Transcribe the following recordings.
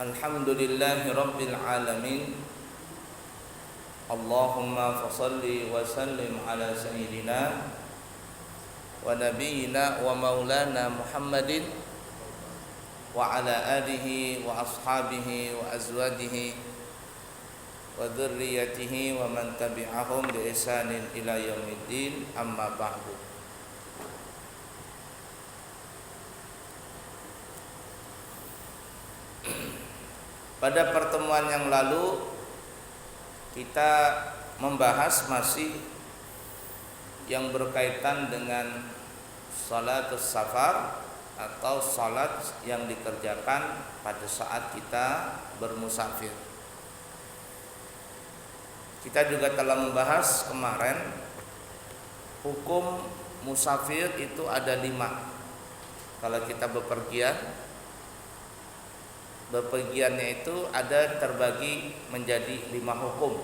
Alhamdulillahi Rabbil Alamin. Allahumma fasalli wa sallim ala sayyidina wa nabiyyina wa maulana Muhammadin wa ala alihi wa ashabihi wa azwajihi wa dhurriyyatihi wa man tabi'ahum bi ihsanin ila yaumiddin, amma ba'du. Pada pertemuan yang lalu kita membahas masih yang berkaitan dengan salatus safar atau salat yang dikerjakan pada saat kita bermusafir. Kita juga telah membahas kemarin hukum musafir itu ada 5. Kalau kita bepergiannya itu ada terbagi menjadi 5 hukum.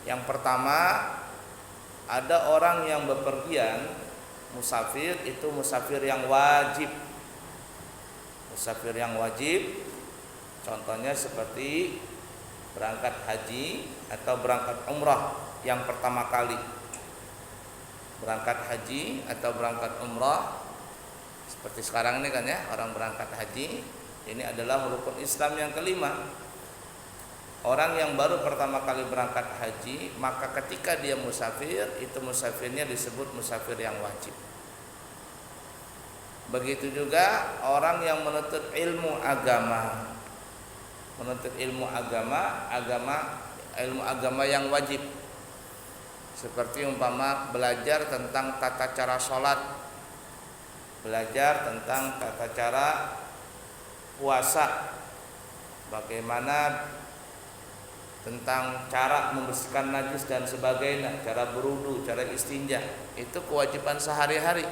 Yang pertama, ada orang yang bepergian musafir itu musafir yang wajib. Musafir yang wajib contohnya seperti berangkat haji atau berangkat umrah yang pertama kali. Berangkat haji atau berangkat umrah seperti sekarang ini kan ya, orang berangkat haji. Ini adalah rukun Islam yang kelima. Orang yang baru pertama kali berangkat haji, maka ketika dia musafir, itu musafirnya disebut musafir yang wajib. Begitu juga orang yang menuntut ilmu agama. Menuntut ilmu agama yang wajib. Seperti umpama belajar tentang tata cara sholat, belajar tentang tata cara puasa, bagaimana tentang cara membersihkan najis dan sebagainya, cara berwudu, cara istinja, itu kewajiban sehari-hari.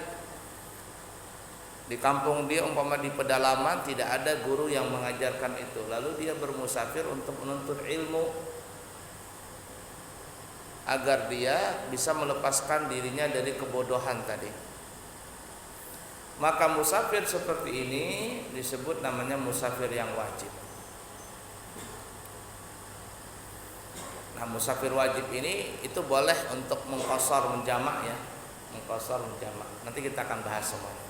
Di kampung dia umpama di pedalaman tidak ada guru yang mengajarkan itu, lalu dia bermusafir untuk menuntut ilmu agar dia bisa melepaskan dirinya dari kebodohan tadi. Maka musafir seperti ini disebut namanya musafir yang wajib. Nah, musafir wajib ini itu boleh untuk mengqashar menjamak ya, mengqashar menjamak. Nanti kita akan bahas semuanya.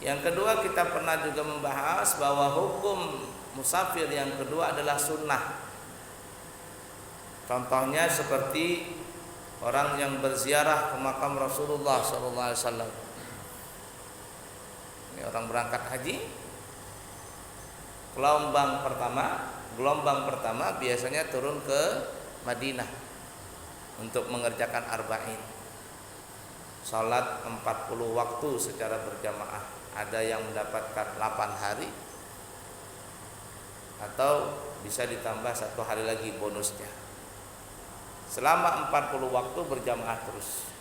Yang kedua, kita pernah juga membahas bahwa hukum musafir yang kedua adalah sunnah. Contohnya seperti orang yang berziarah ke makam Rasulullah SAW. Ini orang berangkat haji, gelombang pertama biasanya turun ke Madinah untuk mengerjakan arba'in, salat 40 waktu secara berjamaah. Ada yang mendapatkan 8 hari atau bisa ditambah 1 hari lagi bonusnya. Selama 40 waktu berjamaah terus.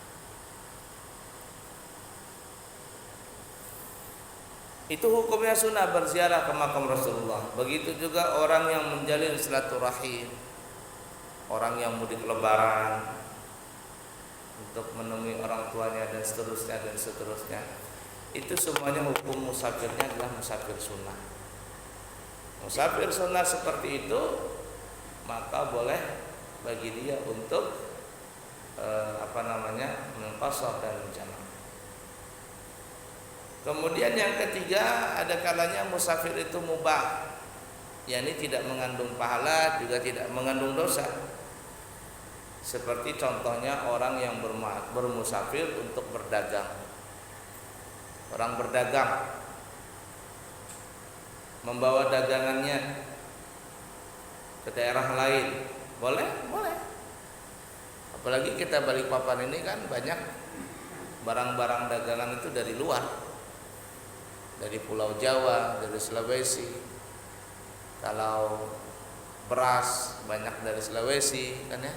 Itu hukumnya sunnah berziarah ke makam Rasulullah. Begitu juga orang yang menjalin silaturahim, orang yang mudik lebaran untuk menemui orang tuanya dan seterusnya. Itu semuanya hukum musafirnya adalah musafir sunnah. Musafir sunnah seperti itu maka boleh bagi dia untuk mengqashar dan menjamak. Kemudian yang ketiga, ada kalanya musafir itu mubah, yakni tidak mengandung pahala juga tidak mengandung dosa. Seperti contohnya orang yang bermusafir untuk berdagang. Orang berdagang membawa dagangannya ke daerah lain, boleh? Apalagi kita Balikpapan ini kan banyak barang-barang dagangan itu dari luar, dari Pulau Jawa, dari Sulawesi. Kalau beras banyak dari Sulawesi kan ya.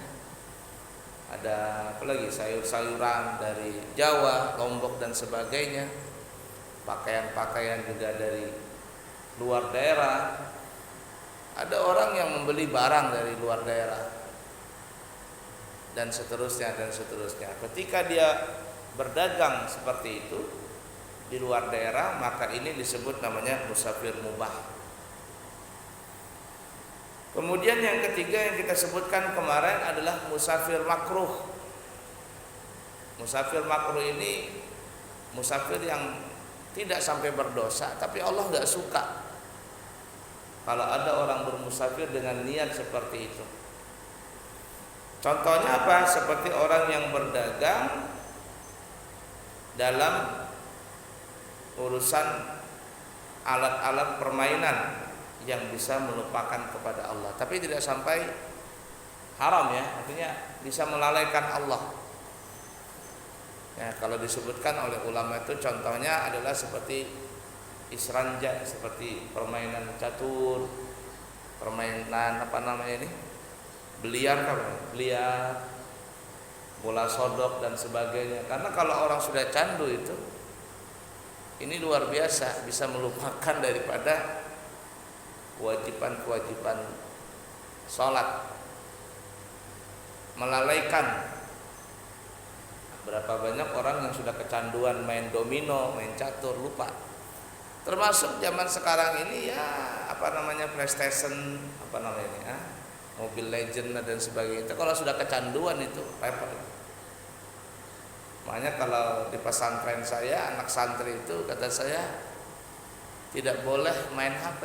Ada apalagi sayur-sayuran dari Jawa, Lombok dan sebagainya. Pakaian-pakaian juga dari luar daerah. Ada orang yang membeli barang dari luar daerah dan seterusnya. Ketika dia berdagang seperti itu di luar daerah, maka ini disebut namanya musafir mubah. Kemudian yang ketiga yang kita sebutkan kemarin adalah musafir makruh. Musafir makruh ini musafir yang tidak sampai berdosa, tapi Allah nggak suka kalau ada orang bermusafir dengan niat seperti itu. Contohnya apa? Seperti orang yang berdagang dalam urusan alat-alat permainan yang bisa melupakan kepada Allah, tapi tidak sampai haram ya, artinya bisa melalaikan Allah. Ya, kalau disebutkan oleh ulama itu contohnya adalah seperti isranja, seperti permainan catur, permainan apa namanya ini? Biliar, bola sodok dan sebagainya. Karena kalau orang sudah candu itu, ini luar biasa, bisa melupakan daripada kewajiban-kewajiban sholat, melalaikan. Berapa banyak orang yang sudah kecanduan main domino, main catur, lupa. Termasuk zaman sekarang ini ya apa namanya PlayStation, apa namanya ini ya, Mobile Legend dan sebagainya. Itu kalau sudah kecanduan itu repot. Makanya kalau di pesantren saya, anak santri itu kata saya tidak boleh main HP.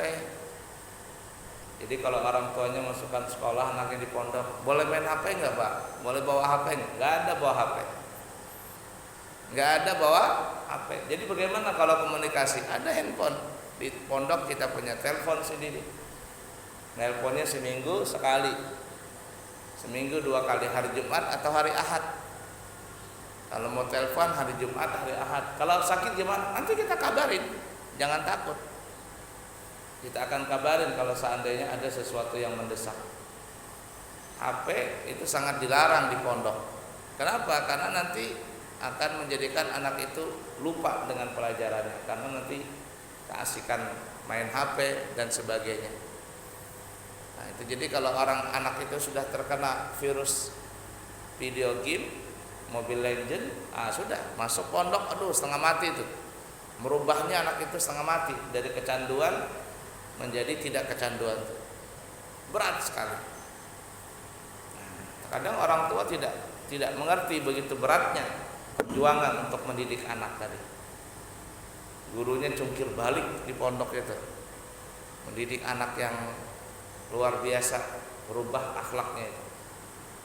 Jadi kalau orang tuanya masukkan sekolah, anaknya di pondok, boleh main HP enggak, Pak? Boleh bawa HP enggak? Enggak ada bawa HP. Enggak ada bawa HP. Jadi bagaimana kalau komunikasi? Ada handphone. Di pondok kita punya telepon sendiri. Nelponnya seminggu sekali. Seminggu 2 kali, hari Jumat atau hari Ahad. Kalau mau telepon hari Jumat, hari Ahad. Kalau sakit gimana? Nanti kita kabarin. Jangan takut. Kita akan kabarin kalau seandainya ada sesuatu yang mendesak. HP itu sangat dilarang di pondok. Kenapa? Karena nanti akan menjadikan anak itu lupa dengan pelajarannya. Karena nanti keasikan main HP dan sebagainya. Nah, itu jadi kalau anak itu sudah terkena virus video game, Mobile Legend, sudah masuk pondok, aduh setengah mati itu. Merubahnya anak itu setengah mati dari kecanduan menjadi tidak kecanduan, berat sekali. Kadang orang tua tidak mengerti begitu beratnya perjuangan untuk mendidik anak tadi. Gurunya cungkir balik di pondok itu, mendidik anak yang luar biasa, berubah akhlaknya itu.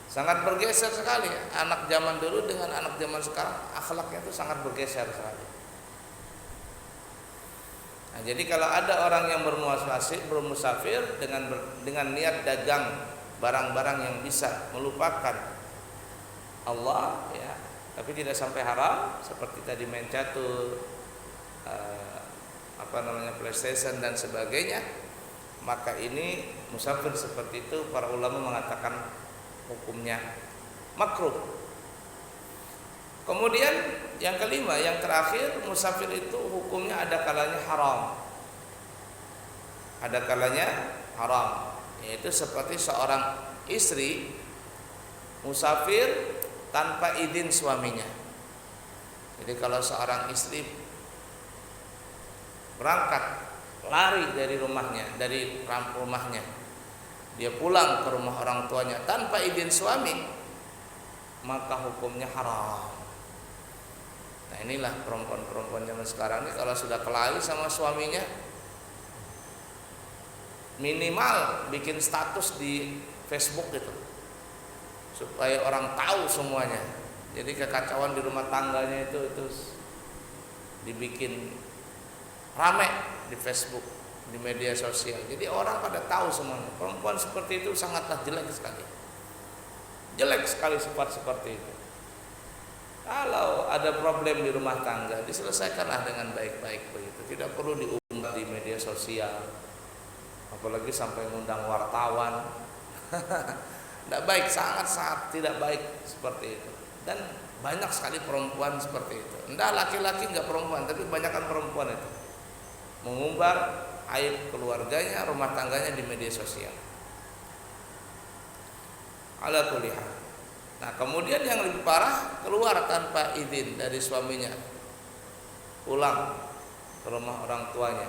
Sangat bergeser sekali anak zaman dulu dengan anak zaman sekarang, akhlaknya itu sangat bergeser sekali. Nah, jadi kalau ada orang yang bermusafir dengan niat dagang barang-barang yang bisa melupakan Allah ya, tapi tidak sampai haram seperti tadi main catur, PlayStation dan sebagainya, maka ini musafir seperti itu para ulama mengatakan hukumnya makruh. Kemudian yang kelima, yang terakhir, musafir itu hukumnya ada kalanya haram. Ada kalanya haram, yaitu seperti seorang istri musafir tanpa izin suaminya. Jadi kalau seorang istri berangkat lari dari rumahnya, dia pulang ke rumah orang tuanya tanpa izin suami, maka hukumnya haram. Nah, inilah perempuan-perempuan zaman sekarang ini kalau sudah kelahi sama suaminya, minimal bikin status di Facebook gitu, supaya orang tahu semuanya. Jadi kekacauan di rumah tangganya itu dibikin rame di Facebook, di media sosial. Jadi orang pada tahu semuanya. Perempuan seperti itu sangatlah jelek sekali. Jelek sekali sifat seperti itu. Kalau ada problem di rumah tangga, diselesaikanlah dengan baik-baik begitu. Tidak perlu diumbar di media sosial, apalagi sampai mengundang wartawan. Tidak baik, sangat-sangat tidak baik seperti itu. Dan banyak sekali perempuan seperti itu. Entah laki-laki enggak perempuan, tapi kebanyakan perempuan itu mengumbar aib keluarganya, rumah tangganya di media sosial. Ala kulli hal. Nah, kemudian yang lebih parah, keluar tanpa izin dari suaminya, pulang ke rumah orang tuanya.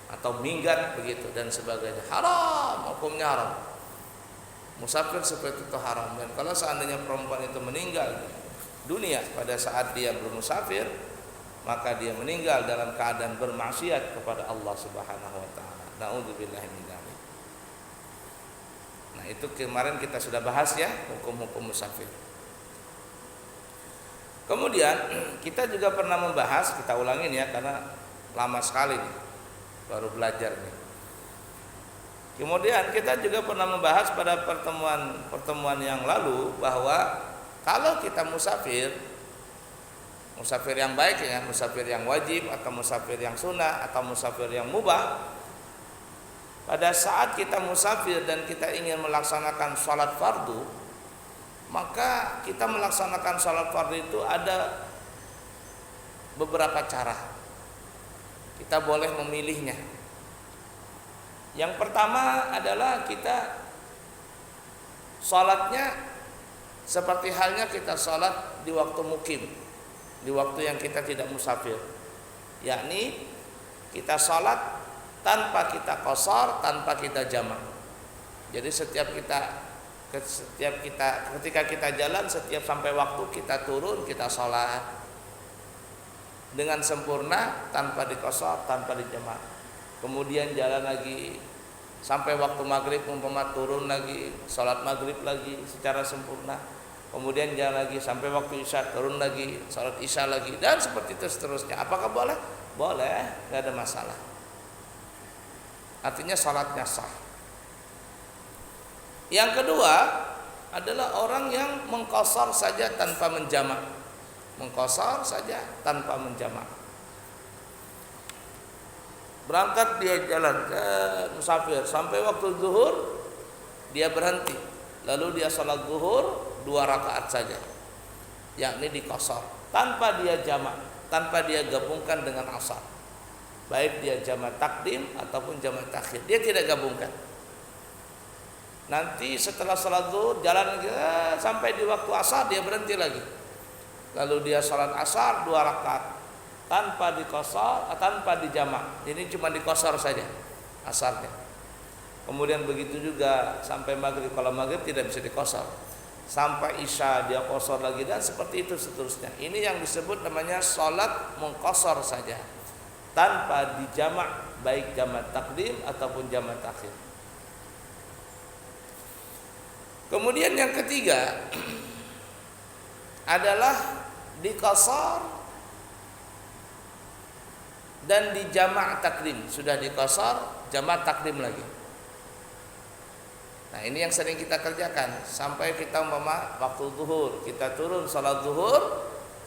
atau minggat begitu dan sebagainya. Haram, hukumnya haram. Musafir seperti itu haram. Dan kalau seandainya perempuan itu meninggal dunia pada saat dia bermusafir, maka dia meninggal dalam keadaan bermaksiat kepada Allah Subhanahu wa taala. Nauzubillahi min dzalik. Nah, itu kemarin kita sudah bahas ya, hukum-hukum musafir. Kemudian kita juga pernah membahas, kita ulangin ya karena lama sekali nih, baru belajar nih. Kemudian kita juga pernah membahas pada pertemuan yang lalu bahwa kalau kita musafir yang baik ya, musafir yang wajib atau musafir yang sunnah atau musafir yang mubah, pada saat kita musafir dan kita ingin melaksanakan sholat fardu, maka kita melaksanakan sholat fardu itu ada beberapa cara. Kita boleh memilihnya. Yang pertama adalah kita sholatnya seperti halnya kita sholat di waktu mukim, di waktu yang kita tidak musafir, yakni kita sholat tanpa kita qashar, tanpa kita jamak. Jadi ketika kita jalan, setiap sampai waktu kita turun, kita sholat dengan sempurna, tanpa diqashar, tanpa dijamak. Kemudian jalan lagi sampai waktu maghrib, umpama turun lagi, sholat maghrib lagi secara sempurna. Kemudian jalan lagi sampai waktu isya, turun lagi, sholat isya lagi, dan seperti itu seterusnya. Apakah boleh? Boleh, tidak ada masalah. Artinya sholatnya sah. Yang kedua adalah orang yang mengqashar saja tanpa menjamak. Mengqashar saja tanpa menjamak. Berangkat dia jalan ke musafir sampai waktu zuhur dia berhenti. Lalu dia salat zuhur 2 rakaat saja. Yakni diqashar tanpa dia jamak, tanpa dia gabungkan dengan asar. Baik dia jamak takdim ataupun jamak takhir, dia tidak gabungkan. Nanti setelah salat zuhur jalan lagi sampai di waktu asar dia berhenti lagi. Lalu dia salat asar 2 rakaat tanpa diqashar, tanpa dijamak. Ini cuma diqashar saja asarnya. Kemudian begitu juga sampai maghrib, kalau maghrib tidak bisa diqashar. Sampai isya dia qashar lagi dan seperti itu seterusnya. Ini yang disebut namanya salat mengqashar saja, tanpa dijamak, baik jamak takdim ataupun jamak takhir. Kemudian yang ketiga adalah diqashar dan dijamak takdim. Sudah diqashar, jamak takdim lagi. Nah, ini yang sering kita kerjakan. Sampai kita umpama waktu zuhur, kita turun salat zuhur,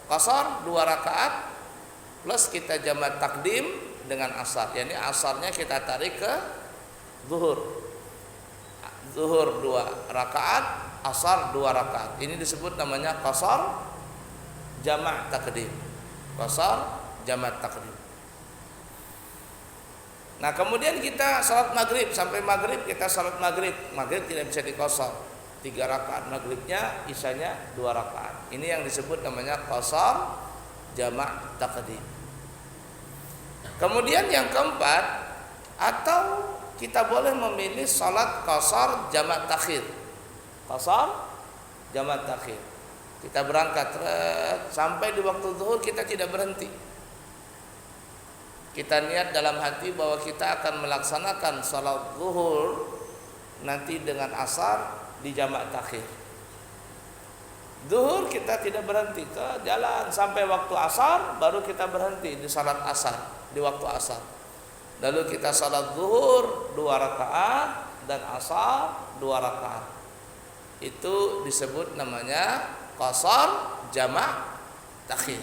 qashar 2 rakaat plus kita jamak takdim dengan asar. Yani asarnya kita tarik ke zuhur. Zuhur 2 rakaat, asar 2 rakaat. Ini disebut namanya qashar jamak takdim. Qashar jamak takdim. Nah, kemudian kita salat maghrib, sampai maghrib kita salat maghrib. Maghrib tidak bisa diqashar. 3 rakaat maghribnya, isyanya 2 rakaat. Ini yang disebut namanya qashar jamak takdim. Kemudian yang keempat, atau kita boleh memilih salat qashar jamak takhir. Qashar jamak takhir. Kita berangkat sampai di waktu zuhur kita tidak berhenti. Kita niat dalam hati bahwa kita akan melaksanakan salat zuhur nanti dengan asar di jamak takhir. Zuhur kita tidak berhenti, ke jalan sampai waktu asar baru kita berhenti di salat asar, di waktu asar. Lalu kita salat zuhur 2 rakaat dan asar 2 rakaat. Itu disebut namanya qashar jamak takhir.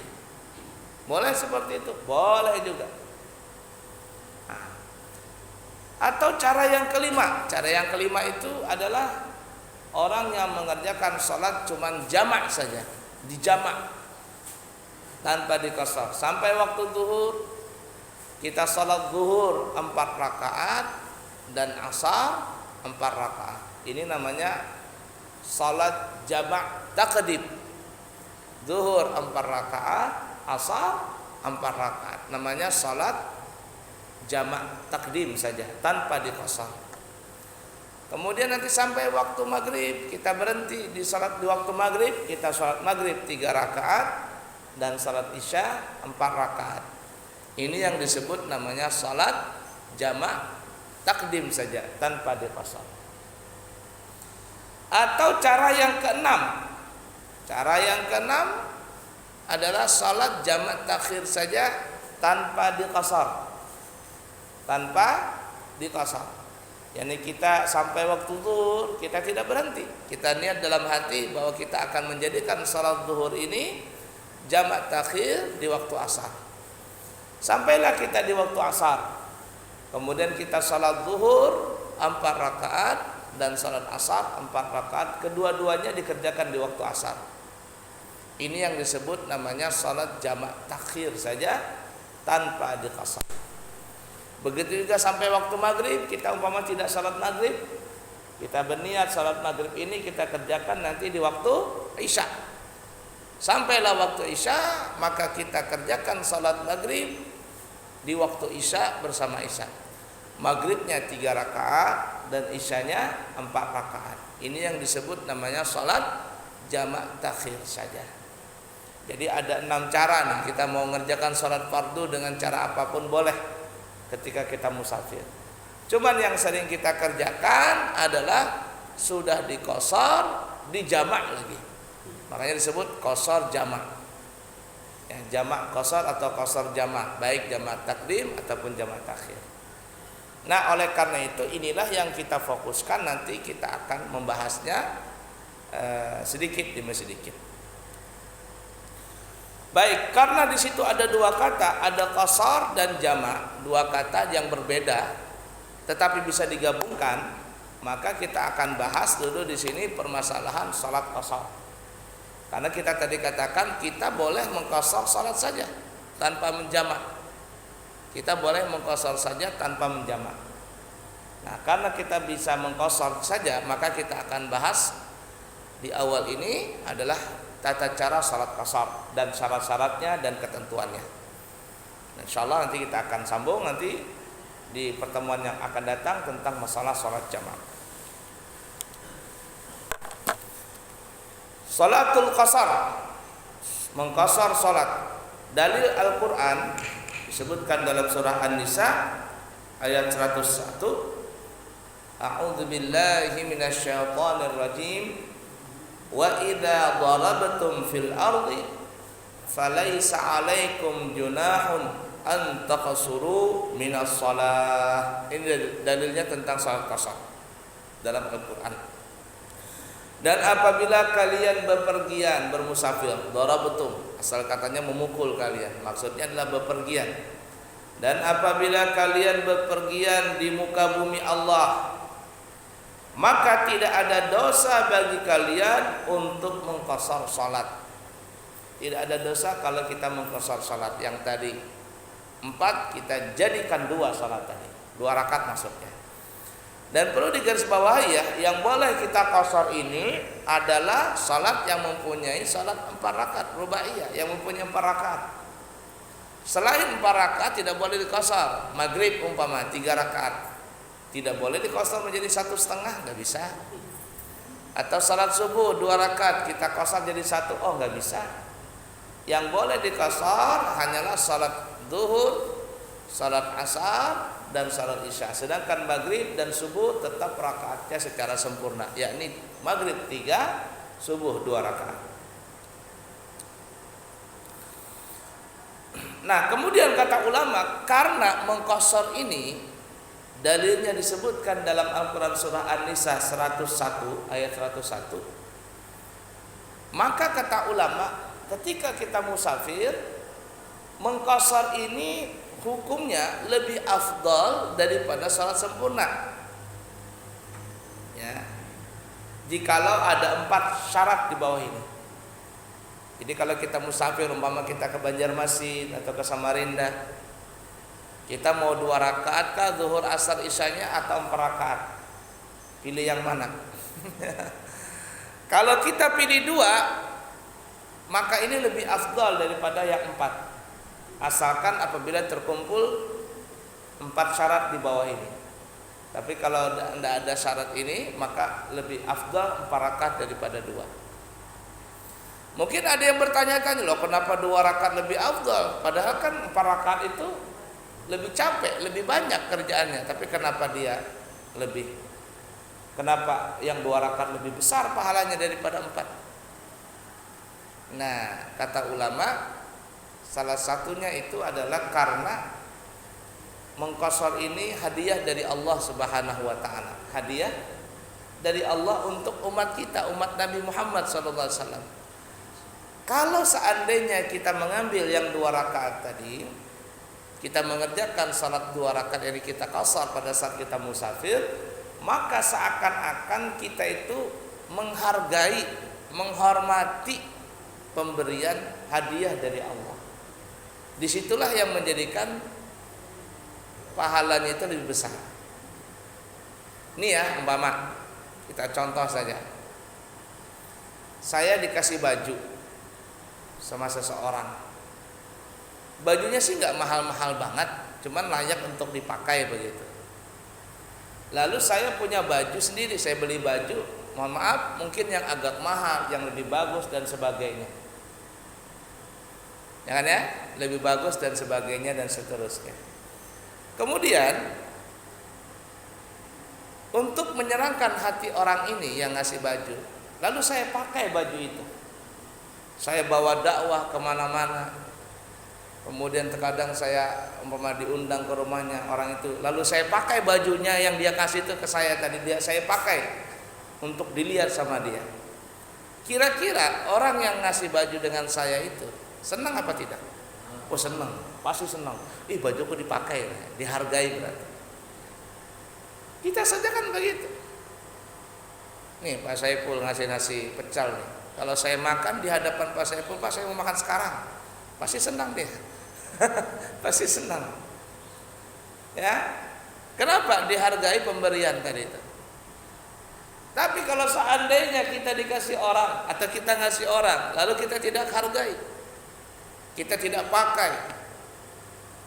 Boleh seperti itu? Boleh juga. Atau cara yang kelima. Cara yang kelima itu adalah orang yang mengerjakan salat cuman jamak saja, dijamak tanpa diqashar. Sampai waktu zuhur kita salat zuhur 4 rakaat dan asar 4 rakaat. Ini namanya salat jamak takdim. Zuhur 4 rakaat, asar 4 rakaat. Namanya salat jamak takdim saja tanpa diqasar. Kemudian nanti sampai waktu maghrib kita berhenti di salat di waktu maghrib, kita salat maghrib 3 rakaat dan salat isya 4 rakaat. Ini yang disebut namanya salat jamak takdim saja tanpa diqasar. Atau cara yang keenam, adalah salat jamak takhir saja tanpa diqasar. Yani kita sampai waktu zuhur kita tidak berhenti. Kita niat dalam hati bahwa kita akan menjadikan salat zuhur ini jamak takhir di waktu asar. Sampailah kita di waktu asar. Kemudian kita salat zuhur 4 rakaat dan salat asar 4 rakaat, kedua-duanya dikerjakan di waktu asar. Ini yang disebut namanya salat jamak takhir saja tanpa diqasar. Begitu juga sampai waktu maghrib, kita umpama tidak salat maghrib, kita berniat salat maghrib ini kita kerjakan nanti di waktu isya. Sampailah waktu isya, maka kita kerjakan salat maghrib di waktu isya bersama isya. Maghribnya 3 rakaat dan isyanya 4 rakaat. Ini yang disebut namanya salat jamak takhir saja. Jadi ada 6 cara nih, kita mau mengerjakan salat fardu dengan cara apapun boleh ketika kita musafir. Cuman yang sering kita kerjakan adalah sudah diqasar, dijamak lagi. Makanya disebut qasar jamak. Ya, jamak qasar atau qasar jamak, baik jamak takdim ataupun jamak takhir. Nah, oleh karena itu inilah yang kita fokuskan, nanti kita akan membahasnya sedikit demi sedikit. Baik, karena di situ ada 2 kata, ada qasar dan jamak, 2 kata yang berbeda tetapi bisa digabungkan, maka kita akan bahas dulu di sini permasalahan salat qasar. Karena kita tadi katakan kita boleh mengqasar salat saja tanpa menjamak. Kita boleh mengqasar saja tanpa menjamak. Nah, karena kita bisa mengqasar saja, maka kita akan bahas di awal ini adalah tata cara salat qasar dan syarat-syaratnya dan ketentuannya. Insyaallah nanti kita akan sambung nanti di pertemuan yang akan datang tentang masalah salat jamak. Salatul qasar, mengqasar salat. Dalil Al-Qur'an disebutkan dalam surah An-Nisa ayat 101. A'udzu billahi minasyaitonir rajim. Wa idza darabtum fil ardi falaysa 'alaikum junahun an taqsuru minas shalah. Ini dalilnya tentang salat qasar dalam Al-Qur'an. Dan apabila kalian bepergian, bermusafir, darabtum, asal katanya memukul kalian, maksudnya adalah bepergian. Dan apabila kalian bepergian di muka bumi Allah, maka tidak ada dosa bagi kalian untuk mengqasar salat. Tidak ada dosa kalau kita mengqasar salat. Yang tadi 4 kita jadikan 2 salat tadi, 2 rakaat maksudnya. Dan perlu digarisbawahi ya, yang boleh kita qasar ini adalah salat yang mempunyai salat 4 rakaat rubaiyah, yang mempunyai 4 rakaat. Selain 4 rakaat tidak boleh diqasar. Maghrib umpama 3 rakaat, tidak boleh diqasar menjadi 1,5, nggak bisa. Atau salat subuh 2 rakaat kita qasar jadi 1, oh nggak bisa. Yang boleh diqasar hanyalah salat zuhur, salat asar dan salat isya. Sedangkan maghrib dan subuh tetap rakaatnya secara sempurna, yakni maghrib 3, subuh 2 rakaat. Nah, kemudian kata ulama, karena mengqasar ini dalilnya disebutkan dalam Al-Quran surah An-Nisa 101 ayat 101. Maka kata ulama, ketika kita musafir, mengqasar ini hukumnya lebih afdal daripada salat sempurna. Ya. Jikalau ada 4 syarat di bawah ini. Jadi kalau kita musafir, umpama kita ke Banjarmasin atau ke Samarinda, kita mau 2 rakaat kah zuhur asar isyanya atau 4 rakaat? Pilih yang mana? Kalau kita pilih 2, maka ini lebih afdal daripada yang 4. Asalkan apabila terkumpul 4 4 syarat di bawah ini. Tapi kalau tidak ada syarat ini, maka lebih afdal 4 rakaat daripada 2. Mungkin ada yang bertanya-tanya, loh kenapa 2 rakaat lebih afdal? Padahal kan 4 rakaat itu lebih capek, lebih banyak kerjaannya. Tapi kenapa dia lebih? Kenapa yang 2 rakaat lebih besar pahalanya daripada 4? Nah, kata ulama, salah satunya itu adalah karena mengqashar ini hadiah dari Allah Subhanahu wa taala. Hadiah dari Allah untuk umat kita, umat Nabi Muhammad SAW. Kalau seandainya kita mengambil yang 2 rakaat tadi, kita mengerjakan salat 2 rakaat yang kita qashar pada saat kita musafir, maka seakan-akan kita itu menghargai, menghormati pemberian hadiah dari Allah. Disitulah yang menjadikan pahalanya itu lebih besar. Ini ya, umpama kita contoh saja. Saya dikasih baju sama seseorang. Bajunya sih nggak mahal-mahal banget, cuman layak untuk dipakai begitu. Lalu saya punya baju sendiri, saya beli baju, mohon maaf, mungkin yang agak mahal, yang lebih bagus dan sebagainya. Ya kan ya? Lebih bagus dan sebagainya dan seterusnya. Kemudian untuk menyenangkan hati orang ini yang ngasih baju, lalu saya pakai baju itu. Saya bawa dakwah kemana-mana. Kemudian terkadang saya umpama diundang ke rumahnya orang itu, lalu saya pakai bajunya yang dia kasih itu ke saya tadi, saya pakai untuk dilihat sama dia. Kira-kira orang yang ngasih baju dengan saya itu senang apa tidak? Oh senang, pasti senang. Bajuku dipakai, dihargai berarti. Kita saja kan begitu. Nih Pak Saiful ngasih nasi pecel nih. Kalau saya makan di hadapan Pak Saiful, Pak saya mau makan sekarang, pasti senang dia. Pasti senang. Ya, kenapa? Dihargai pemberian tadi itu. Tapi kalau seandainya kita dikasih orang atau kita ngasih orang, lalu kita tidak hargai, kita tidak pakai,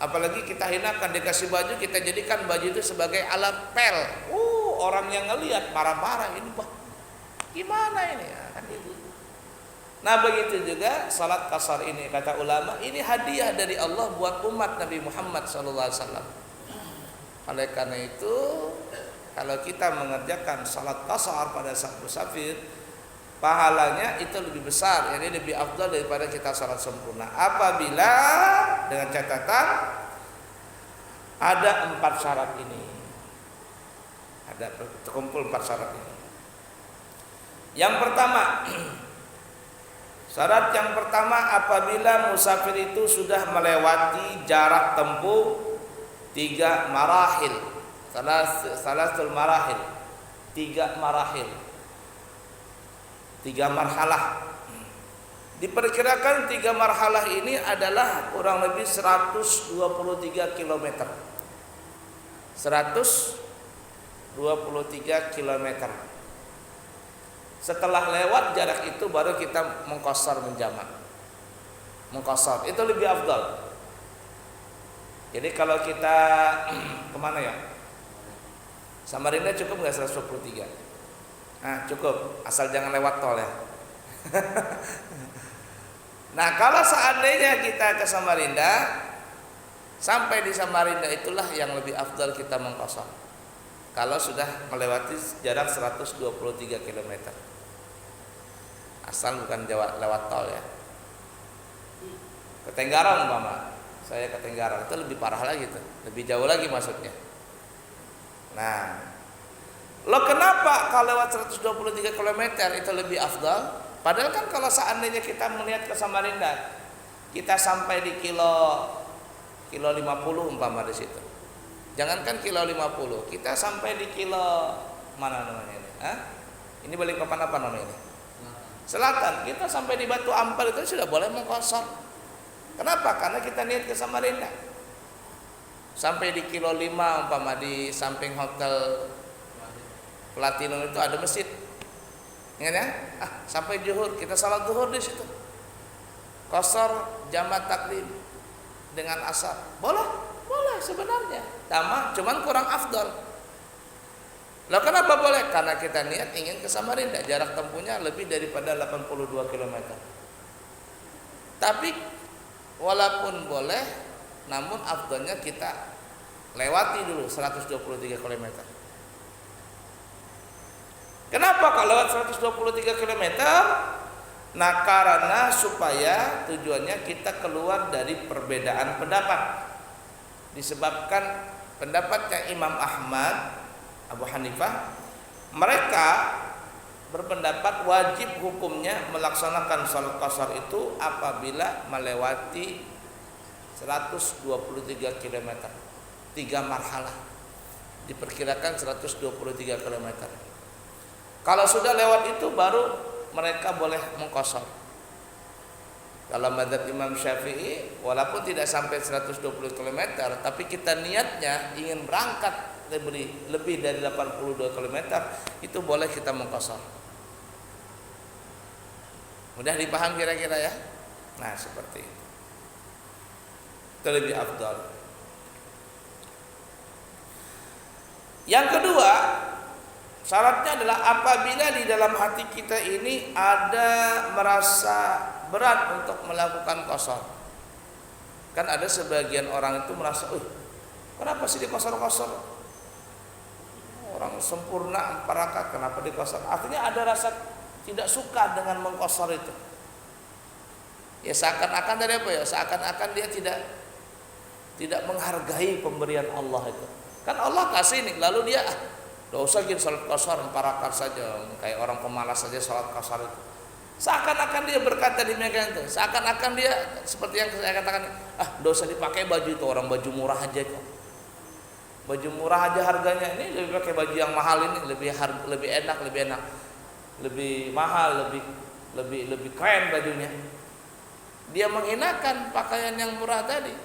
apalagi kita hinakan, dikasih baju kita jadikan baju itu sebagai alat pel. Orang yang ngelihat marah-marah, ini bah, gimana ini? Ya, kan gitu. Nah begitu juga salat qashar ini, kata ulama, ini hadiah dari Allah buat umat Nabi Muhammad SAW. Oleh karena itu, kalau kita mengerjakan salat qashar pada saat musafir, pahalanya itu lebih besar, yani lebih afdal daripada kita salat sempurna. Apabila dengan catatan ada 4 syarat ini, ada terkumpul 4 syarat ini. Yang pertama, syarat yang pertama, apabila musafir itu sudah melewati jarak tempuh 3 marahil, salasul marahil, 3 marahil, 3 marhalah. Diperkirakan 3 marhalah ini adalah kurang lebih 123 km. 123 km. Setelah lewat jarak itu baru kita mengqashar menjamak. Mengqashar itu lebih afdal. Jadi kalau kita kemana ya? Samarinda cukup nggak 123? Nah cukup, asal jangan lewat tol ya. Nah kalau seandainya kita ke Samarinda, sampai di Samarinda itulah yang lebih afdal kita mengqashar. Kalau sudah melewati jarak 123 km, asal bukan lewat tol ya. Ke Tenggarong umpama, saya ke Tenggarong itu lebih parah lagi tuh, lebih jauh lagi maksudnya. Nah, lo kenapa kalau lewat 123 km itu lebih afdal? Padahal kan kalau seandainya kita melihat ke Samarinda, kita sampai di kilo 50 umpama di situ. Jangankan kilo 50, kita sampai di kilo mana namanya ini? Ini Balikpapan apa namanya ini? Selatan. Kita sampai di Batu Ampel itu sudah boleh mengqashar. Kenapa? Karena kita niat ke Samarinda. Sampai di kilo 5 umpama di samping hotel Platinum itu ada masjid. Ingat ya? Sampai zuhur kita salat zuhur di situ. Qashar jamak takdim dengan asar. Boleh? Boleh. sebenarnya. Sama, cuman kurang afdal. Lah kenapa boleh? Karena kita niat ingin ke Samarinda, jarak tempuhnya lebih daripada 82 km. Tapi walaupun boleh, namun afdalnya kita lewati dulu 123 km. Kenapa kalau lewat 123 km? Nah, karena supaya tujuannya kita keluar dari perbedaan pendapat. Disebabkan pendapatnya Imam Ahmad, Abu Hanifah, mereka berpendapat wajib hukumnya melaksanakan salat qashar itu apabila melewati 123 km. 3 marhalah. Diperkirakan 123 km. Kalau sudah lewat itu baru mereka boleh mengqashar. Kalau mazhab Imam Syafi'i, walaupun tidak sampai 120 km, tapi kita niatnya ingin berangkat lebih dari 82 km, itu boleh kita mengqashar. Mudah dipaham kira-kira ya? Nah, seperti itu. Itu lebih afdal. Yang kedua, syaratnya adalah apabila di dalam hati kita ini ada merasa berat untuk melakukan qashar. Kan ada sebagian orang itu merasa, kenapa sih diqashar-qashar? Orang sempurna 4 rakaat, kenapa diqashar? Artinya ada rasa tidak suka dengan mengqashar itu. Ya seakan-akan dari apa ya? Seakan-akan dia tidak menghargai pemberian Allah itu. Kan Allah kasih nih, lalu dia enggak usah gini salat qashar 4 rakaat saja, kayak orang pemalas saja salat qashar itu. Seakan-akan dia berkata di megang itu, seakan-akan dia seperti yang saya katakan, enggak usah dipakai baju itu, orang baju murah aja kok. Baju murah aja harganya, ini lebih pakai baju yang mahal ini lebih enak, lebih mahal, lebih keren bajunya. Dia menghinakan pakaian yang murah tadi,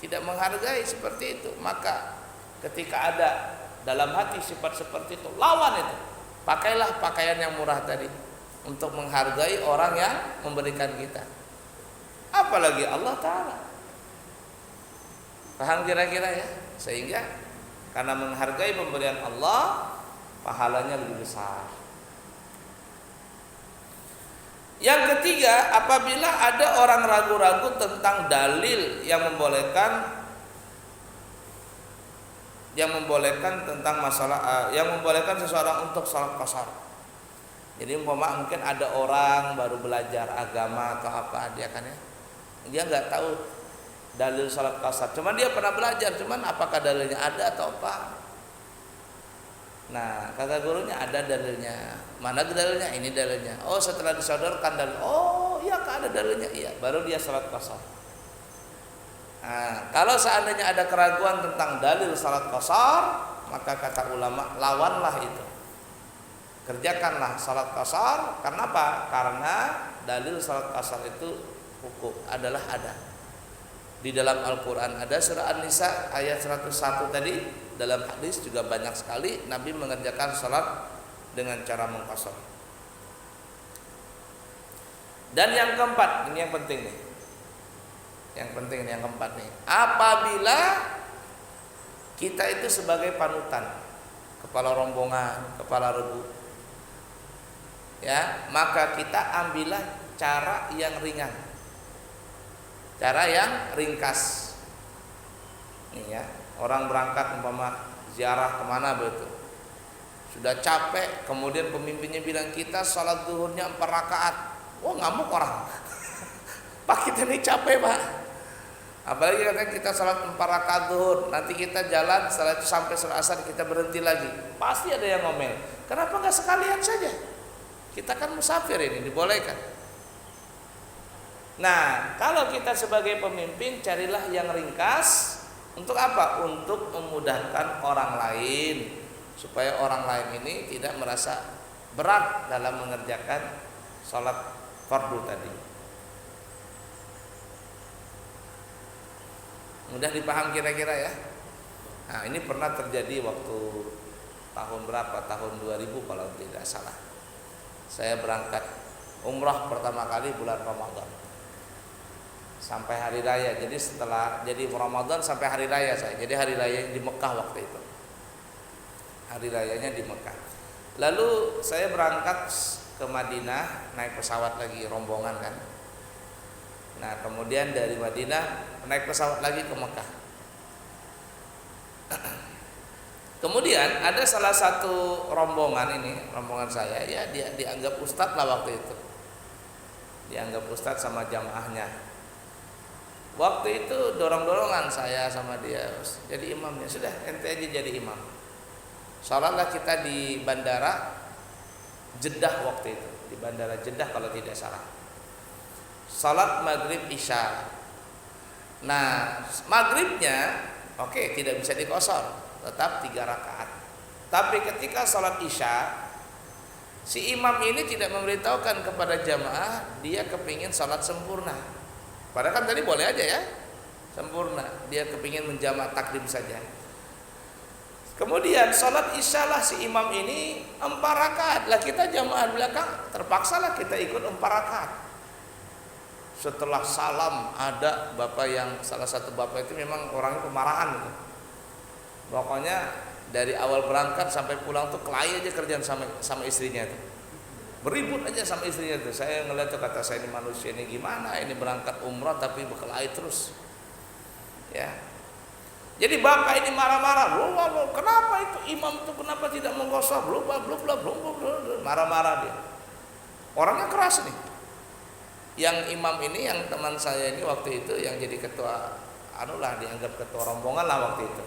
tidak menghargai seperti itu. Maka ketika ada dalam hati sifat seperti itu, lawan itu. Pakailah pakaian yang murah tadi untuk menghargai orang yang memberikan kita. Apalagi Allah Ta'ala. Paham kira-kira ya? Sehingga karena menghargai pemberian Allah, pahalanya lebih besar. Yang ketiga, apabila ada orang ragu-ragu tentang dalil yang membolehkan tentang masalah yang membolehkan seseorang untuk salat qashar. Jadi mungkin ada orang baru belajar agama atau apa, dia nggak tahu dalil salat qashar. Cuman dia pernah belajar, cuman apakah dalilnya ada atau apa? Nah, kata gurunya ada dalilnya. Mana dalilnya? Ini dalilnya. Oh, setelah disodorkan dalil. Oh, iya ada dalilnya. Iya, baru dia salat qashar. Nah, kalau seandainya ada keraguan tentang dalil salat qashar, maka kata ulama, lawanlah itu. Kerjakanlah salat qashar. Karena apa? Karena dalil salat qashar itu hukum adalah ada. Di dalam Al-Qur'an ada surah An-Nisa ayat 101 tadi, dalam hadis juga banyak sekali Nabi mengerjakan salat dengan cara mengqashar. Dan yang keempat, ini yang penting nih. Yang keempat nih. Apabila kita itu sebagai panutan, kepala rombongan, kepala regu, ya, maka kita ambillah cara yang ringan, cara yang ringkas. Nih ya, orang berangkat umpama ziarah kemana begitu, sudah capek, kemudian pemimpinnya bilang kita salat zuhurnya 4 rakaat. Wah, ngamuk orang. Pak, kita ini capek Pak. Apalagi katanya kita salat 4 rakaat zuhur, nanti kita jalan, setelah itu sampai salat asar kita berhenti lagi. Pasti ada yang ngomel. Kenapa nggak sekalian saja? Kita kan musafir, ini dibolehkan. Nah, kalau kita sebagai pemimpin, carilah yang ringkas. Untuk apa? Untuk memudahkan orang lain, supaya orang lain ini tidak merasa berat dalam mengerjakan salat fardu tadi. Mudah dipaham kira-kira ya? Nah, ini pernah terjadi waktu tahun berapa? Tahun 2000 kalau tidak salah. Saya berangkat umrah pertama kali bulan Ramadan. sampai hari raya. Jadi setelah jadi Ramadan sampai hari raya saya. Jadi hari raya di Mekah waktu itu. Hari rayanya di Mekah. Lalu saya berangkat ke Madinah naik pesawat lagi rombongan kan. Nah, kemudian dari Madinah naik pesawat lagi ke Mekah. Kemudian ada salah satu rombongan ini, rombongan saya ya, dia dianggap ustadz lah waktu itu. Dianggap ustadz sama jamaahnya. Waktu itu dorong-dorongan saya sama dia, jadi imamnya. Sudah, ente aja jadi imam. Salatlah kita di bandara Jeddah waktu itu, di bandara Jeddah kalau tidak salah. Salat maghrib isya. Nah, maghribnya oke, tidak bisa dikosor, tetap 3 rakaat. Tapi ketika salat isya, si imam ini tidak memberitahukan kepada jamaah dia kepingin salat sempurna. Padahal kan tadi boleh aja ya, sempurna. Dia kepingin menjamak takdim saja. Kemudian salat isya lah si imam ini 4 rakaat. Lah kita jamaah belakang terpaksalah kita ikut 4 rakaat. Setelah salam ada bapak yang salah satu bapak itu memang orangnya pemarahan gitu. Pokoknya dari awal berangkat sampai pulang tuh kelahi aja kerjaan sama istrinya itu. Beribut aja sama istrinya tuh. Saya ngeliat tuh, kata saya, ini manusia ini gimana, ini berangkat umrah tapi berkelahi terus. Ya. Jadi bapak ini marah-marah, kenapa itu imam itu kenapa tidak menggosok, marah-marah dia. Orangnya keras nih. Yang imam ini, yang teman saya ini waktu itu yang jadi ketua, dianggap ketua rombongan lah waktu itu.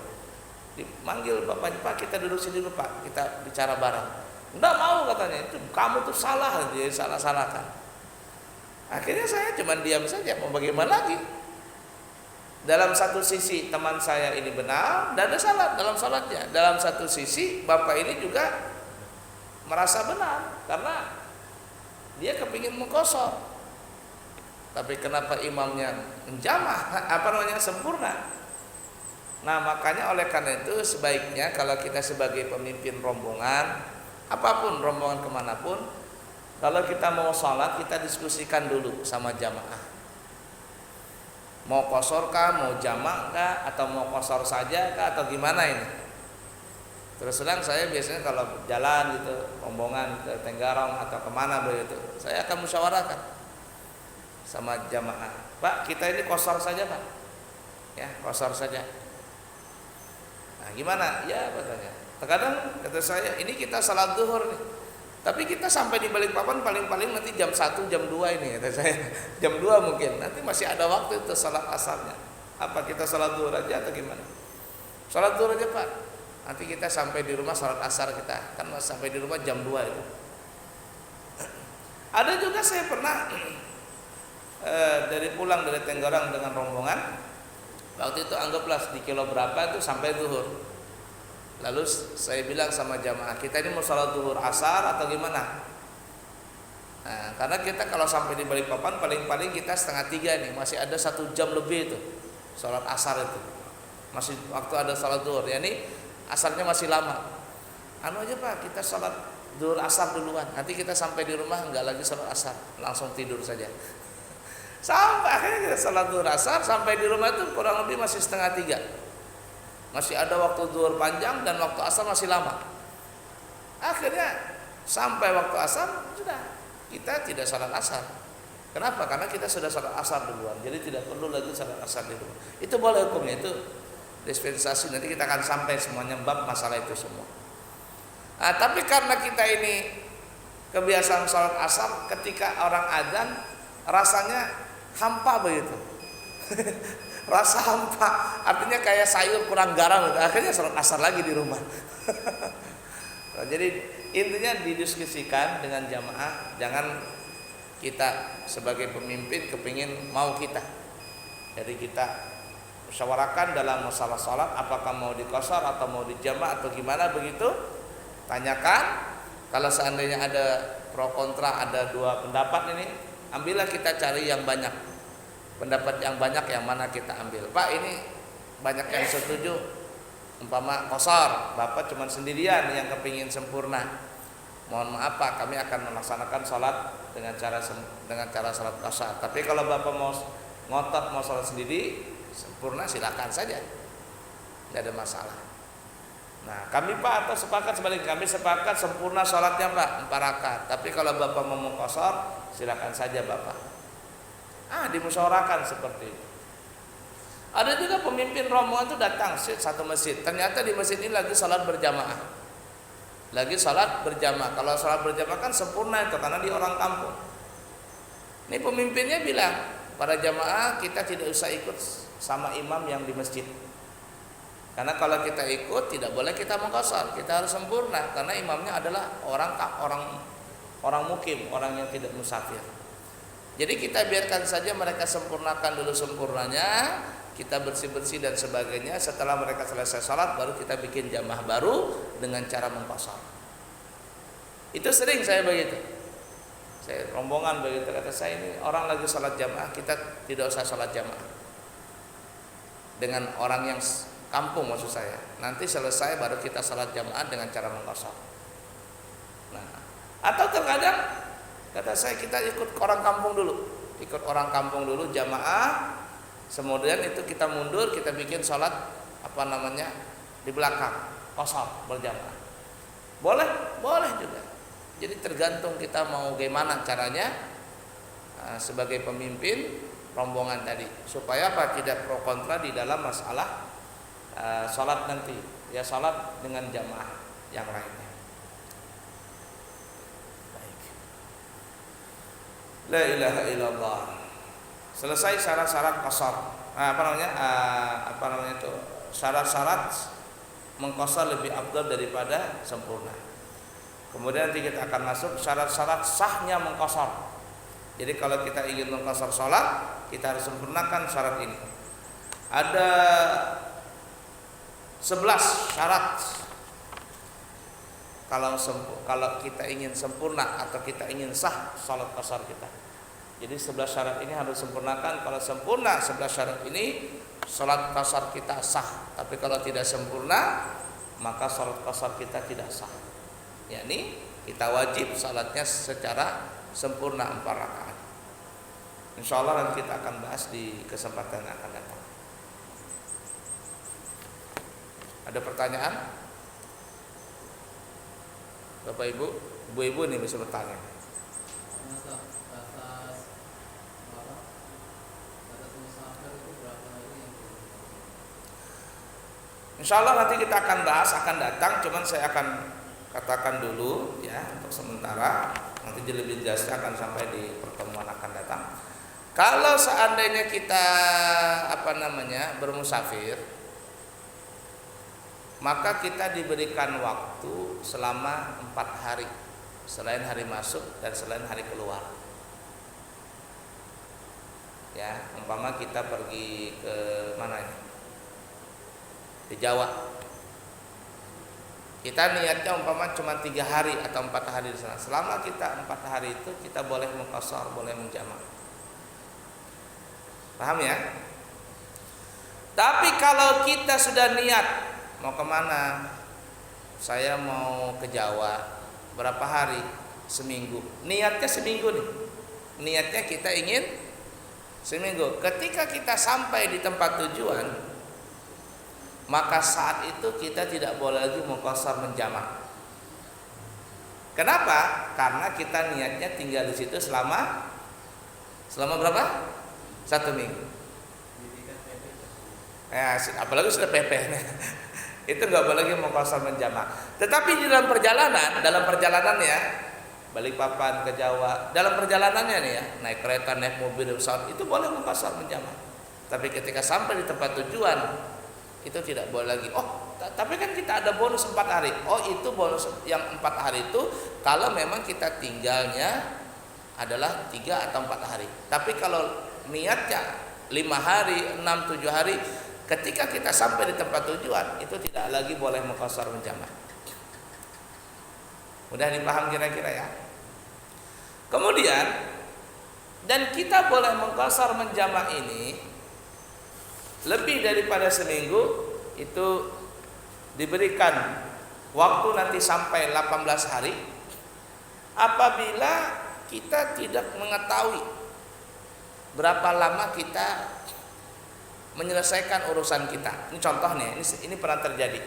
Dipanggil bapaknya, Pak kita duduk sini dulu Pak, kita bicara bareng. Enggak mau katanya, itu kamu tuh salah, dia salah-salahkan. Akhirnya saya cuma diam saja, mau bagaimana lagi? Dalam satu sisi teman saya ini benar, dan ada salah dalam salatnya. Dalam satu sisi bapak ini juga merasa benar karena dia kepingin mengkosor. Tapi kenapa imamnya menjamah, sempurna? Nah, makanya oleh karena itu sebaiknya kalau kita sebagai pemimpin rombongan, apapun rombongan kemanapun, kalau kita mau sholat kita diskusikan dulu sama jamaah. Mau kosor kah, mau jamak kah, atau mau kosor saja kah, atau gimana ini? Terus terang saya biasanya kalau jalan gitu, rombongan ke Tenggarong atau kemana begitu, saya akan musyawarahkan sama jamaah. Pak, kita ini kosor saja Pak, ya kosor saja. Nah gimana? Ya katanya. Terkadang kata saya, ini kita salat zuhur nih, tapi kita sampai di Balikpapan paling-paling nanti jam 1, jam 2 ini kata saya. Jam 2 mungkin, nanti masih ada waktu itu salat asarnya. Apa kita salat zuhur aja atau gimana? Salat zuhur aja Pak, nanti kita sampai di rumah salat asar kita, kan sampai di rumah jam 2 itu. Ada juga saya pernah dari pulang dari Tenggarong dengan rombongan. Waktu itu anggaplah di kilo berapa itu sampai zuhur. Lalu saya bilang sama jamaah, kita ini mau salat zuhur asar atau gimana? Nah, karena kita kalau sampai di Balikpapan paling-paling kita 2:30 nih, masih ada 1 jam lebih itu salat asar itu. Masih waktu ada salat zuhur, ya ini asarnya masih lama. Aja Pak, kita salat zuhur asar duluan. Nanti kita sampai di rumah enggak lagi salat asar, langsung tidur saja. Sampai akhirnya kita salat zuhur asar, sampai di rumah itu kurang lebih masih 2:30. Masih ada waktu zuhur panjang dan waktu asar masih lama. Akhirnya sampai waktu asar sudah kita tidak salat asar. Kenapa? Karena kita sudah salat asar duluan. Jadi tidak perlu lagi salat asar di rumah. Itu boleh hukumnya, itu dispensasi. Nanti kita akan sampai semuanya bab masalah itu semua. Nah, tapi karena kita ini kebiasaan salat asar, ketika orang adzan rasanya hampa begitu. Rasa hampa, artinya kayak sayur kurang garam gitu. Akhirnya salat asar lagi di rumah. Nah, jadi intinya didiskusikan dengan jamaah, jangan kita sebagai pemimpin kepingin mau kita. Jadi kita musyawarahkan dalam masalah salat, apakah mau dikosor atau mau dijamak atau gimana begitu. Tanyakan, kalau seandainya ada pro kontra, ada 2 pendapat ini, ambillah kita cari yang banyak. Pendapat yang banyak yang mana kita ambil. Pak, ini banyak yang setuju umpama kosor, Bapak cuma sendirian yang kepingin sempurna. Mohon maaf Pak, kami akan melaksanakan sholat dengan cara sholat kosor. Tapi kalau Bapak mau ngotot mau sholat sendiri sempurna, silakan saja, tidak ada masalah. Nah, kami Pak atau sepakat sebaliknya, kami sepakat sempurna sholatnya Pak 4 rakaat. Tapi kalau Bapak mau mengqashar, silakan saja Bapak. Dimusyawarahkan seperti itu. Ada juga pemimpin rombongan itu datang satu masjid. Ternyata di masjid ini lagi sholat berjamaah. Lagi sholat berjamaah. Kalau sholat berjamaah kan sempurna itu karena di orang kampung. Ini pemimpinnya bilang, para jamaah kita tidak usah ikut sama imam yang di masjid. Karena kalau kita ikut tidak boleh kita mengqashar, kita harus sempurna karena imamnya adalah orang mukim, orang yang tidak musafir. Jadi kita biarkan saja mereka sempurnakan dulu sempurnanya, kita bersih-bersih dan sebagainya. Setelah mereka selesai salat baru kita bikin jamaah baru dengan cara mengqashar. Itu sering saya begitu. Saya rombongan begitu, kata saya ini orang lagi salat jamaah, kita tidak usah salat jamaah. Dengan orang yang kampung maksud saya. Nanti selesai baru kita salat jamaah dengan cara mengqashar. Nah, atau terkadang kata saya kita ikut orang kampung dulu, jamaah. Kemudian itu kita mundur, kita bikin salat di belakang, qashar berjamaah. Boleh juga. Jadi tergantung kita mau gimana caranya sebagai pemimpin rombongan tadi, supaya tidak pro kontra di dalam masalah salat nanti, ya salat dengan jamaah yang lainnya. Baik. La ilaha illallah. Selesai syarat-syarat qashar. Syarat-syarat mengqashar lebih afdal daripada sempurna. Kemudian nanti kita akan masuk syarat-syarat sahnya mengqashar. Jadi kalau kita ingin mengqashar salat, kita harus sempurnakan syarat ini. Ada 11 syarat kalau kita ingin sempurna atau kita ingin sah salat qashar kita. Jadi 11 syarat ini harus sempurnakan. Kalau sempurna 11 syarat ini, salat qashar kita sah. Tapi kalau tidak sempurna, maka salat qashar kita tidak sah. Yakni kita wajib salatnya secara sempurna 4 rakaat. Insyaallah nanti kita akan bahas di kesempatan yang akan datang. Ada pertanyaan? Bapak Ibu, Ibu-ibu nih bisa bertanya. Insyaallah nanti kita akan bahas, akan datang. Cuman saya akan katakan dulu ya untuk sementara. Nanti lebih jelasnya akan sampai di pertemuan akan datang. Kalau seandainya kita bermusafir, maka kita diberikan waktu selama 4 hari, selain hari masuk dan selain hari keluar. Ya, umpama kita pergi ke mana ini? Di Jawa. Kita niatnya umpama cuma 3 hari atau 4 hari di sana. Selama kita 4 hari itu kita boleh mengqashar, boleh menjamak. Paham ya? Tapi kalau kita sudah niat mau kemana? Saya mau ke Jawa. Berapa hari? Seminggu. Niatnya seminggu nih. Niatnya kita ingin seminggu. Ketika kita sampai di tempat tujuan, maka saat itu kita tidak boleh lagi mengqashar menjamak. Kenapa? Karena kita niatnya tinggal di situ selama berapa? 1 minggu. Ya, apalagi sudah PP. Itu nggak boleh lagi mengqashar menjamak. Tetapi di dalam perjalanan ya, Balikpapan ke Jawa, dalam perjalanannya nih ya, naik kereta, naik mobil, pesawat, itu boleh mengqashar menjamak. Tapi ketika sampai di tempat tujuan, itu tidak boleh lagi. Tapi kan kita ada bonus 4 hari. Itu bonus yang 4 hari itu kalau memang kita tinggalnya adalah 3 atau 4 hari. Tapi kalau niatnya 5 hari, 6, 7 hari, ketika kita sampai di tempat tujuan, itu tidak lagi boleh mengqashar menjamak. Mudah dipaham kira-kira ya. Kemudian, dan kita boleh mengqashar menjamak ini lebih daripada seminggu, itu diberikan waktu nanti sampai 18 hari apabila kita tidak mengetahui berapa lama kita menyelesaikan urusan kita. Ini contoh nih, ini pernah terjadi.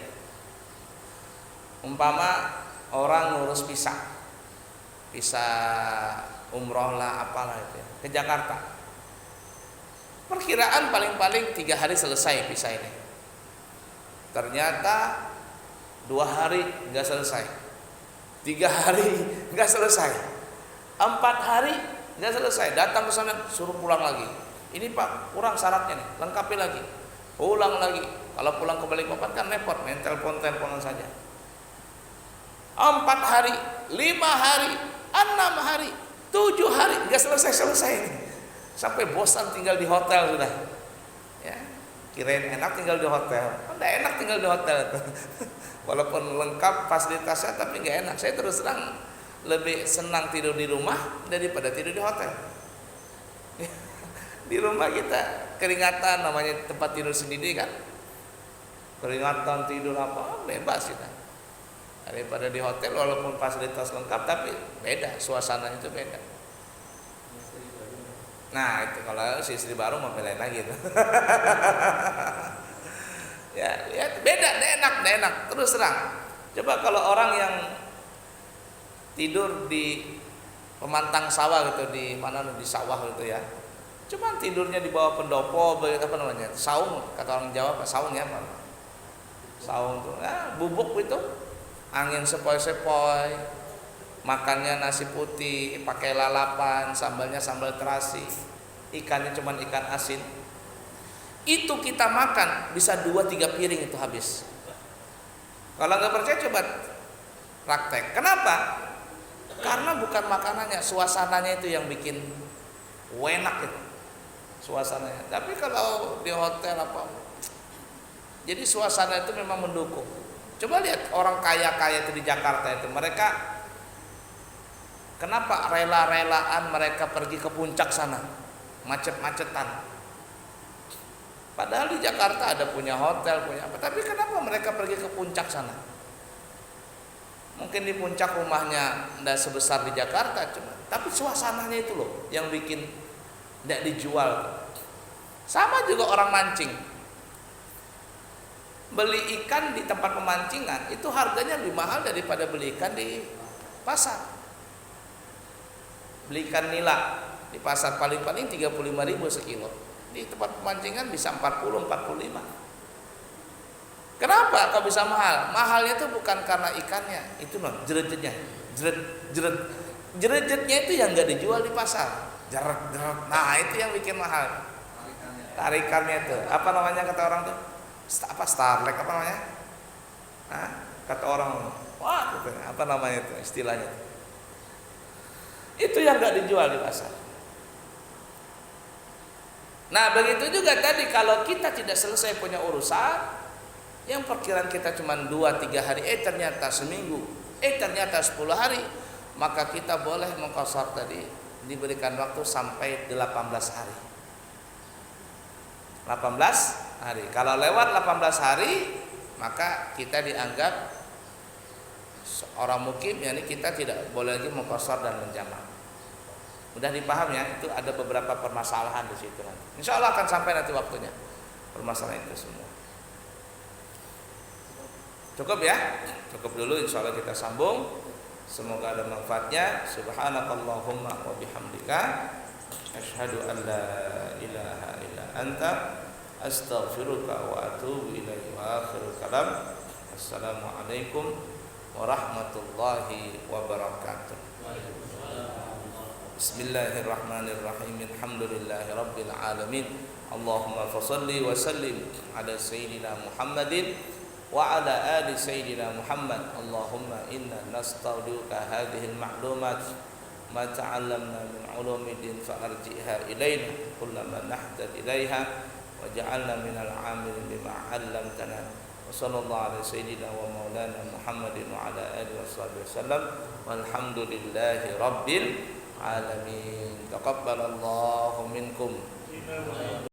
Umpama orang ngurus visa umroh lah apalah itu ya, ke Jakarta. Perkiraan paling-paling 3 hari selesai visa ini. Ternyata 2 hari nggak selesai, 3 hari nggak selesai, 4 hari nggak selesai. Datang ke sana suruh pulang lagi. Ini Pak kurang syaratnya nih, lengkapi lagi, ulang lagi. Kalau pulang ke Balikpapan kan repot, main teleponan saja. 4 hari, 5 hari, 6 hari, 7 hari nggak selesai ini. Sampai bosan tinggal di hotel sudah. Ya, kirain enak tinggal di hotel, nggak enak tinggal di hotel. Walaupun lengkap fasilitasnya tapi nggak enak. Saya terus terang lebih senang tidur di rumah daripada tidur di hotel. Di rumah kita keringatan, namanya tempat tidur sendiri kan, keringatan tidur apa bebas kita. Daripada di hotel walaupun fasilitas lengkap tapi beda, suasana itu beda. Nah itu kalau si istri baru mau belain lagi tuh. Ya lihat beda, enak. Terus terang. Coba kalau orang yang tidur di pemantang sawah gitu, di mana di sawah gitu ya. Cuma tidurnya di bawah pendopo, apa namanya? Saung, kata orang Jawa, saung ya, Pak. Saung tuh, bubuk itu, angin sepoi-sepoi, makannya nasi putih, pakai lalapan, sambalnya sambal terasi, ikannya cuma ikan asin. Itu kita makan bisa 2-3 piring itu habis. Kalau nggak percaya coba praktek. Kenapa? Karena bukan makanannya, suasananya itu yang bikin enak itu. Suasananya. Tapi kalau di hotel apa, jadi suasana itu memang mendukung. Coba lihat orang kaya-kaya itu di Jakarta itu, mereka kenapa rela-relaan mereka pergi ke puncak sana, macet-macetan. Padahal di Jakarta ada punya hotel, punya apa, tapi kenapa mereka pergi ke puncak sana? Mungkin di puncak rumahnya tidak sebesar di Jakarta, cuma tapi suasananya itu loh yang bikin tidak dijual. Sama juga orang mancing, beli ikan di tempat pemancingan itu harganya lebih mahal daripada beli ikan di pasar. Beli ikan nila di pasar paling-paling 35.000 sekilo, di tempat pemancingan bisa 40-45. Kenapa kok bisa mahal? Mahalnya itu bukan karena ikannya, itu loh jeretnya, jeretnya itu yang nggak dijual di pasar. Jeret. Nah itu yang bikin mahal. Tarikannya itu apa namanya kata orang tuh? Starlek apa namanya? Nah, kata orang, wah gitu, apa namanya itu istilahnya? Itu yang nggak dijual di pasar. Nah begitu juga tadi kalau kita tidak selesai punya urusan, yang perkiraan kita cuma 2-3 hari, ternyata seminggu, ternyata 10 hari, maka kita boleh mengqashar tadi, diberikan waktu sampai 18 hari. 18 hari. Kalau lewat 18 hari, maka kita dianggap orang mukim, yakni kita tidak boleh lagi mengqashar dan menjamak. Mudah dipaham ya, itu ada beberapa permasalahan di situ nanti. Insya Allah akan sampai nanti waktunya permasalahan itu semua. Cukup ya? Cukup dulu, insya Allah kita sambung. Semoga ada manfaatnya. Subhanakallahumma wa bihamdika, asyhadu an la ilaha illa anta, astaghfiruka wa atubu ilaihi. Wa akhirul kalam, assalamualaikum warahmatullahi wabarakatuh. Bismillahirrahmanirrahim. Alhamdulillahi rabbil alamin. Allahumma fassalli wa sallim ala sayyidina Muhammadin wa ala ali sayyidina Muhammad. Allahumma inna nastaudiuka hadhil ma'lumat ma ta'allamna min ulumidin fa'arji'ha ilayna kullama nahtad ilayha waj'alna minal 'amilin bima 'allamtana. Wa sallallahu ala sayyidina wa maulana Muhammadin wa ala alihi washabihi wasallam. Walhamdulillahi rabbil alamin. Taqabbalallahu minkum.